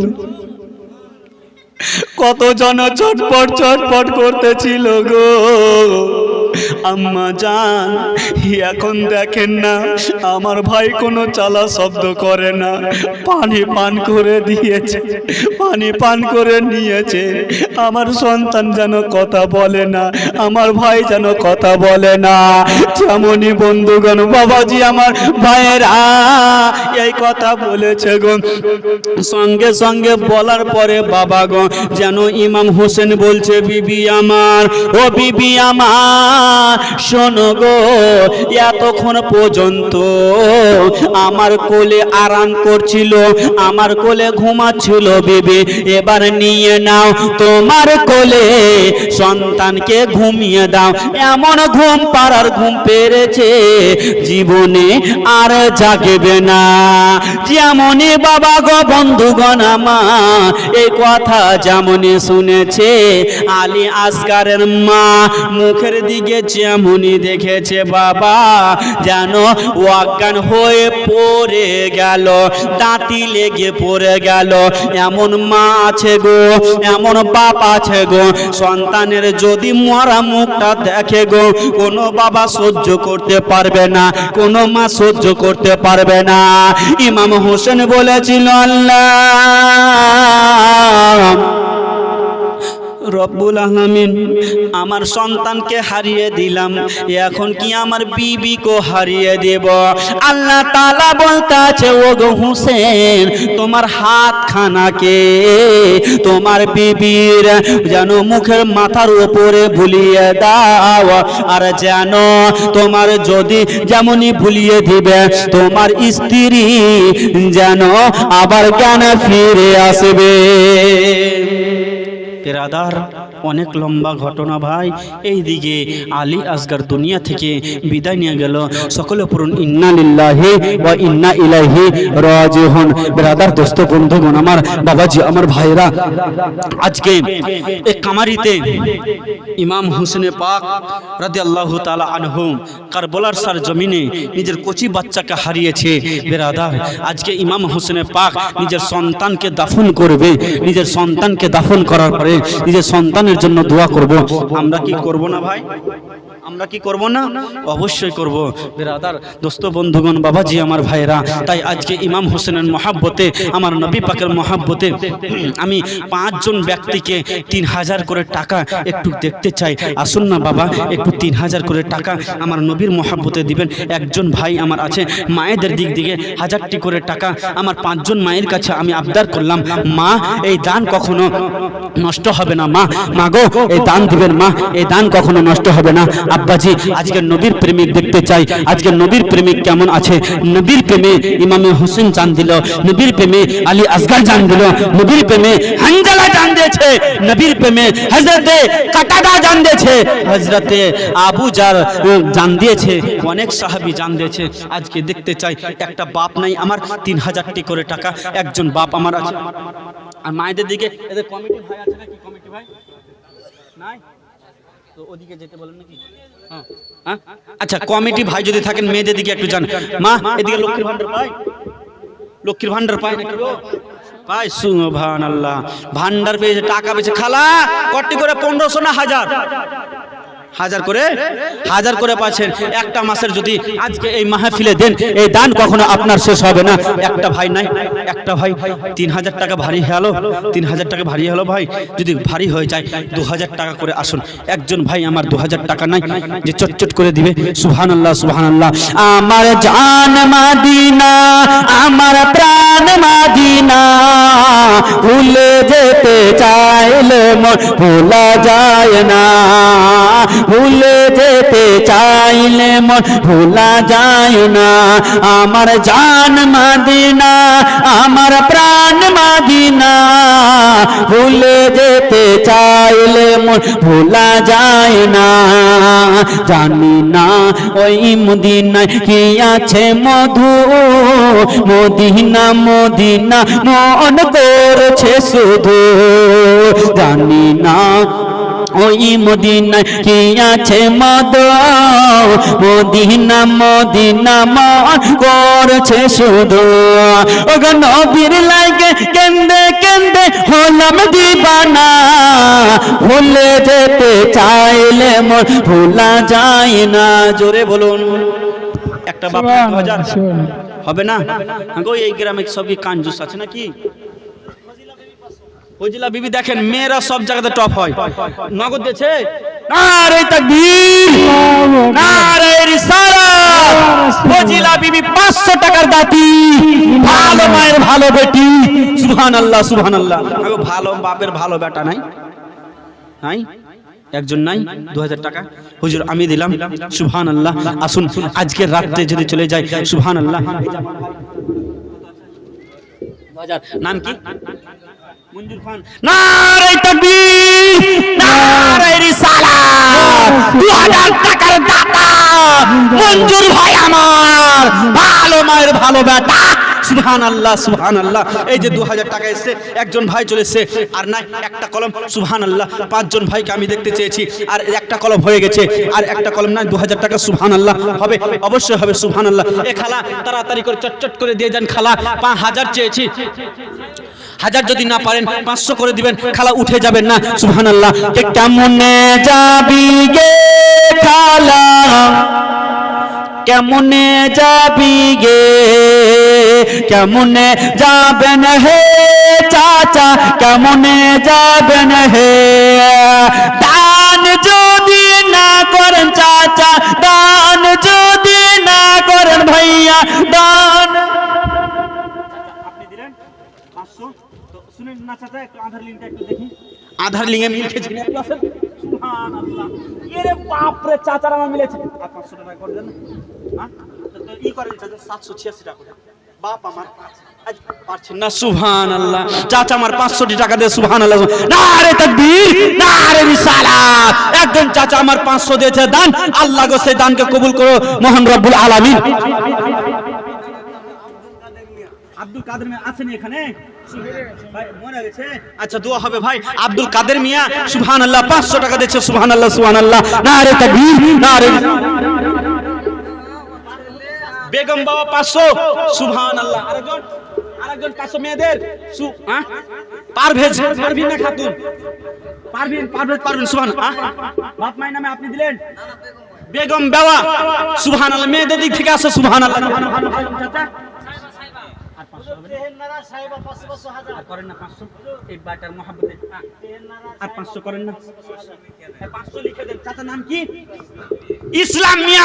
কত জন ছটফট ছটফট করতেছিল গো। আম্মা জান এখন দেখেন না আমার ভাই কোনো চালা শব্দ করে না, পানি পান করে দিয়েছে, পানি পান করে নিয়েছে। আমার সন্তান যেন কথা বলে না, আমার ভাই যেন কথা বলে না। যেমনই বন্ধুগণ বাবাজি আমার ভাইয়েরা এই কথা বলেছে গো, সঙ্গে সঙ্গে বলার পরে বাবা গো যেন ইমাম হোসেন বলছে বিবি আমার, ও বিবি আমার শোনো গো, এতক্ষণ পর্যন্ত আমার কোলে আরাম করছিল, আমার কোলে ঘুমাচ্ছিল বিবি, এবার নিয়ে নাও তোমার কোলে সন্তানকে ঘুমিয়ে দাও। এমন ঘুম পাড়ার ঘুম পেরেছে জীবনে আর জাগবে না। যেমনই বাবা গো বন্ধুগণ আমার এই কথা যেমনই শুনেছে আলী আসগারের মা মুখের দিকে যেমনই দেখেছে বাবা যেন অজ্ঞান হয়ে পড়ে গেল, দাঁতি লেগে পড়ে গেল। এমন মা আছে গো, এমন বাপ আছে গো, সন্তানের যদি মরা মুখটা দেখে গো কোনো বাবা সহ্য করতে পারবে না, কোনো মা সহ্য করতে পারবে না। ইমাম হোসেন বলেছিল আল্লাহ রব্বুল আলামিন আমার সন্তানকে হারিয়ে দিলাম, এখন কি আমার বিবিকে হারিয়ে দেব? আল্লাহ তাআলা বলতে আছে ও গো হোসেন তোমার হাতখানাকে তোমার বিবির যেন মুখের মাথার উপরে ভুলিয়ে দাও, আর যেন তোমার যদি যেমনই ভুলিয়ে দিবে তোমার স্ত্রী যেন আবার জ্ঞান ফিরে আসবে। রাদার অনেক লম্বা ঘটনা ভাই। এইদিকে আলী আসগার দুনিয়া থেকে বিদায় নিয়ে গেল। সকলে পড়ুন ইন্না লিল্লাহি ওয়া ইন্না ইলাইহি রাজিউন। ব্রাদার দোস্ত বন্ধুগণ আমার, বাবাজি আমার ভাইরা, আজকে এই কামারিতে ইমাম হুসেনে পাক রাদিয়াল্লাহু তাআলা আনহু কারবালার সার জমিনে নিজের কচি বাচ্চাকে হারিয়েছে। ব্রাদার আজকে ইমাম হুসেনে পাক নিজের সন্তানকে দাফন করবে, নিজের সন্তানকে দাফন করার পরে নিজের সন্তানের জন্য দোয়া করব। আমরা কি করব না ভাই? আমরা কি করব না? অবশ্যই করব। বিরাদার দোস্ত বন্ধুগণ বাবাজি আমার ভাইরা, তাই আজকে ইমাম হোসেনের মহাব্বতে আমার নবী পাকের মহাব্বতে আমি 5 জন ব্যক্তিকে 3000 করে টাকা একটু দেখতে চাই। আসুন না বাবা একটু 3000 করে টাকা আমার নবীর মহাব্বতে দিবেন। একজন ভাই আমার আছে মায়েদের দিক দিকে 1000টি করে টাকা আমার 5 জন মায়ের কাছে আমি আবদার করলাম, মা এই দান কখনো নষ্ট হবে না, মা মাগো এই দান দিবেন, মা এই দান কখনো নষ্ট হবে না। আব্বাজি আজকে নবীর প্রেমিক দেখতে চাই, আজকে নবীর প্রেমিক কেমন আছে? নবীর প্রেমে ইমামে হোসেন জান দিল, নবীর প্রেমে আলী আসগার জান দিল, নবীর প্রেমে হানজালা জান দিয়েছে, নবীর প্রেমে হযরতে কাটাদা জান দিয়েছে, হযরতে আবু জার জান দিয়েছে, অনেক সাহাবী জান দিয়েছে। আজকে দেখতে চাই একটা বাপ নাই আমার 3000টি করে টাকা একজন বাপ আমার আছে। আর মায়েদের দিকে এদের কমিটি ভাই আছে নাকি? কমিটি ভাই নাই তো ওদিকে যেতে বলেন নাকি? হ্যাঁ আচ্ছা, কমিটি ভাই যদি থাকেন মেয়েদের দিকে একটু যান। মা এদিকে লক্ষ্মীর ভান্ডার পাই, লক্ষ্মীর ভান্ডার পাই নাকি গো? পাই। সুবহানাল্লাহ, ভান্ডার পেয়েছে, টাকা পেয়েছে। খালা কটি করে? 1500 না 1000 করে? 1000 করে পাচ্ছেন। একটা মাসের যদি আজকে এই মাহফিলে দেন এই দান কখনো আপনার শেষ হবে না। একটা ভাই নাই, একটা ভাই 3000 টাকা ভারী হলো, 3000 টাকা ভারী হলো ভাই। যদি ভারী হয়ে যায় 2000 টাকা করে আসুন। একজন ভাই আমার 2000 টাকা নাই যে চটচট করে দিবে। সুবহানাল্লাহ সুবহানাল্লাহ। আমার জান মদিনা, আমার প্রাণ মদিনা, ভুলে যেতে চাইলে মন ভোলা যায় না, ভুলে যেতে চাইলে মন ভোলা যায় না। আমার জান মদিনা, আমার প্রাণ মদিনা, ভুলে যেতে চাইলে মন ভোলা যায় না। জানি না ওই মদিনায় কি আছে মধু, মদিনা মদিনা মন করছে শুধু। জানি না ওই মদিনায় কি আছে মধু, মদিনা মদিনা মন করছে শুধু। ওগো নবীর লাগে কেন্দে কেন্দে হলাম দিবানা, ভুলে যেতে চাইলে মন ভোলা যায় না। জোরে বলুন। একটা বাপ 1000 হবে না গো? এই গ্রামে সব কি কাঞ্জুস আছে নাকি? ফজিলা বিবি দেখেন মেয়েরা সব জায়গাতে টপ হয়। নগদ দিয়েছে। নারে তাকবীর, নারে রিসালাত। ফজিলা বিবি 500 টাকার দাতি, ভালো মায়ের ভালো বেটি। সুবহানাল্লাহ সুবহানাল্লাহ। ভালো বাপের ভালো বেটা নাই নাই একজন নাই 2000 টাকা হুজুর আমি দিলাম সুবহানাল্লাহ আসুন আজকে রাতে যদি চলে যায় সুবহানাল্লাহ নাম কি মঞ্জুর খান নারে তাকবীর নারে রিসালাত 2000 টাকার দাতা মঞ্জুর ভাই আমার ভালো মায়ের ভালো বেটা সুবহানাল্লাহ সুবহানাল্লাহ এই যে 2000 টাকা এসেছে একজন ভাই চলে এসেছে আর নাই একটা কলম সুবহানাল্লাহ পাঁচজন ভাইকে আমি দেখতে চেয়েছি আর একটা কলম হয়ে গেছে আর একটা কলম নাই 2000 টাকা সুবহানাল্লাহ হবে অবশ্যই হবে সুবহানাল্লাহ এ খালা তাড়াতাড়ি করে চটচট করে দিয়ে যান খালা 5000 চেয়েছি 1000 যদি না পারেন 500 করে দিবেন খালা উঠে যাবেন না সুবহানাল্লাহ কে কেমনে যাবি গে খালা কেমনে যাবি গে কেমনে যাবেন হে চাচা কেমনে যাবেন হে দান যদি না করেন চাচা দান যদি না করেন ভাইয়া দান আপনি দিলেন 500 তো শুনেন না চাচা একটু আধার লিংকটা একটু দেখি আধার লিংকে মিল খেয়েছে কিনা একটু আসেন সুবহানাল্লাহ এরে বাপ রে চাচার আমার মিলেছে আর 500 টাকা করে দেন হ্যাঁ তো ই করেন চাচা 786 টাকা বাপ আমার আজ পারছেন না সুবহানাল্লাহ চাচা আমার 500 টাকা দিয়ে সুবহানাল্লাহ নারে তাকবীর নারে রিসালাত একজন চাচা আমার 500 দিয়েছে দান আল্লাহ গো সেই দানকে কবুল করো মহান রব্বুল আলামিন আব্দুল কাদের মিয়া আছেন এখানে ভাই মনে গেছে আচ্ছা দোয়া হবে ভাই আব্দুল কাদের মিয়া সুবহানাল্লাহ 500 টাকা দিয়েছে সুবহানাল্লাহ সুবহানাল্লাহ নারে তাকবীর নারে বেগম বাবা 500 সুবহানাল্লাহ আরেকজন 500 মেয়েদের পারভিন না খাতুন পারভিন সুবহানাল্লাহ বাপ মায়ের নামে আপনি দিলেন বেগম বাবা সুবহানাল্লাহ মেয়েদের দিক থেকে আসে সুবহানাল্লাহ চাচা করেন না 500 এই বাটার মোহাব্বতে আর 500 করেন না 500 লিখে দেন চাচা নাম কি ইসলাম মিয়া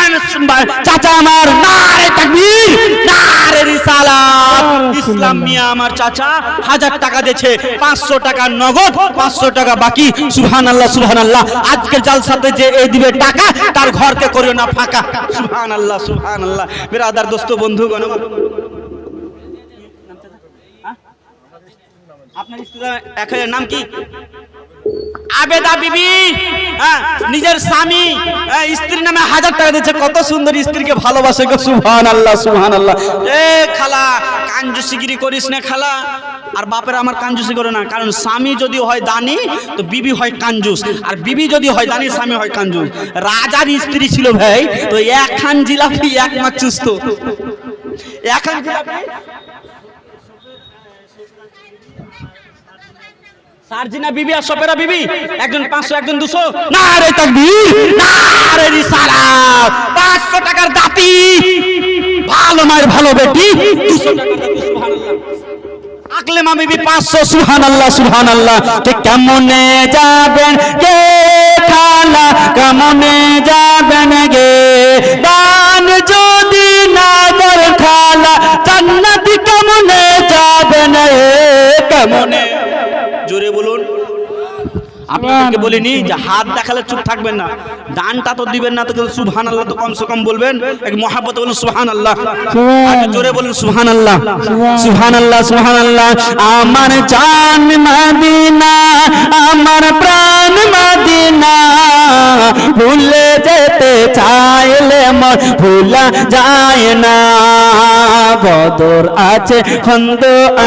চাচা আমার নারে তাকবীর নারে রিসালাত ইসলাম মিয়া আমার চাচা 1000 টাকা দিয়েছে 500 টাকা নগদ 500 টাকা বাকি সুবহানাল্লাহ সুবহানাল্লাহ আজকের জালসাতে যে এই দিবে টাকা তার ঘরকে করিও না ফাঁকা সুবহানাল্লাহ সুবহানাল্লাহ বিরাদার দোস্ত বন্ধুগণ আপনার স্ত্রীর একের নাম কি আবেদা বিবি নিজের স্বামী স্ত্রীর নামে 1000 টাকা দিয়েছে কত সুন্দর স্ত্রীকে ভালোবাসে গো সুবহানাল্লাহ সুবহানাল্লাহ এ খালা কাঞ্জুসিগিরি করিস না খালা আর বাপের আমার কাঞ্জুসি করে না কারণ স্বামী যদি হয় দানি তো বিবি হয় কাঞ্জুস আর বিবি যদি হয় দানি স্বামী হয় কাঞ্জুস রাজার স্ত্রী ছিল ভাই তো একখান জিলাপি এক মাছ চুস্ত একখান জিলাপি সারজিনা বিবি আর সপেরা বিবি একজন 500 একজন 200 নারে তাকবীর নারে রিসালাত 500 টাকার দাতি ভালো মায়ের ভালো বেটি 200 টাকা সুবহানাল্লাহ আকলেমা বিবি 500 সুবহানাল্লাহ সুবহানাল্লাহ কে কেমনে যাবেন কে খালা কেমনে যাবেন গে দান যদি না করে খালা জান্নাত কেমনে যাবেন কেমনে জোরে বলুন আপনাকে বলিনি যে হাত দেখালে চুপ থাকবেন না দানটা তো দিবেন না তো সুবহানাল্লাহ তো কমসে কম বলবেন এক মহব্বতে বলুন সুবহানাল্লাহ জোরে বলুন সুবহানাল্লাহ সুবহানাল্লাহ সুবহানাল্লাহ আমার জান মদিনা আমার প্রাণ মদিনা ভুলে যেতে চাইলে মন ভুলা যায় না বদর আছে খন্দ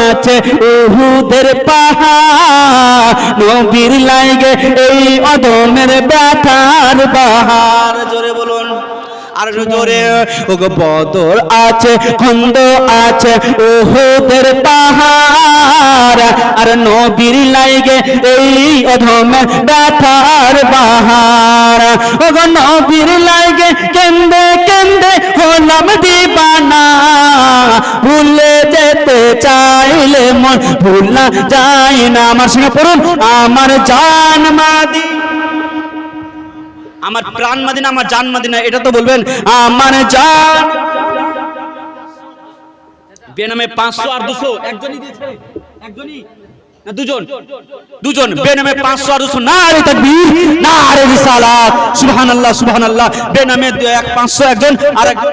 আছে উহুদের পাহাড় নবীর লাইগে এই অদমের ব্যথার বাহার জোরে বলুন আর জোরে ওগো বদর আছে খন্দ আছে উহুদের পাহাড় আর নবীর লাইগে এই অদমের ব্যথার বাহার ওগো নবীর লাইগে কেন্দে কেন্দে হলাম দিবানা ভুলে যেতে চাইলে মন ভুলা যায় না আমার সঙ্গে পড়ুন আমার জান মাদি আমার প্রাণ মদিনা আমার জান মদিনা এটা তো বলবেন আমার জান বেনামে 500 আর 200 একজনই দিয়েছে একজনই না দুজন? দুজন বেনামে 500 আর 200 নারে তাকবীর নারে রিসালাত সুবহানাল্লাহ সুবহানাল্লাহ। বেনামে 500 একজন আর একজন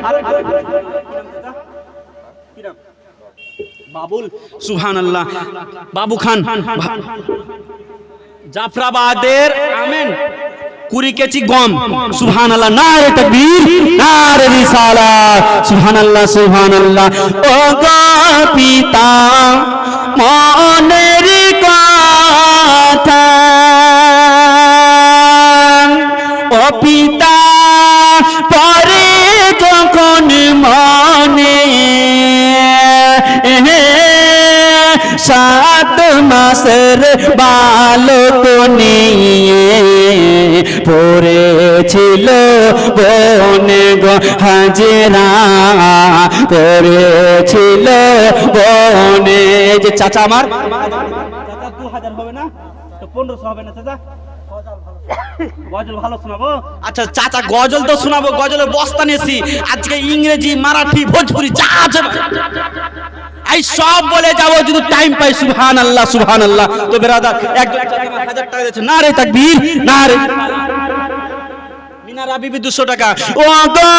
বাবুল সুবহানাল্লাহ বাবু খান জাফরাবাদের আমেন 20 কেজি গম সুবহানাল্লাহ নারে তাকবীর নারে রিসালাত সুবহানাল্লাহ সুবহানাল্লাহ। ও গো পিতা মনের কথা ও পিতা পরে যখন মনে 7 মাসের বালক নিয়ে পড়েছিল বনে গো হাজেরা পড়েছিল বনে। যে চাচা আমার চাচা 2000 হবে না তো 1500 হবে না চাচা? গজল ভালো শোনাবো? আচ্ছা চাচা গজল তো শোনাবো, গজলের বস্তা নিয়েছি আজকে, ইংরেজি মারাঠি ভোজপুরি যা আছে এই সব বলে যাবো যদি টাইম পাই। সুবহানাল্লাহ সুবহানাল্লাহ। তো বেরাদার 1000 টাকা দিয়েছে নারে তাকবীর নারে মিনা রাবিবি 200 টাকা। ও গো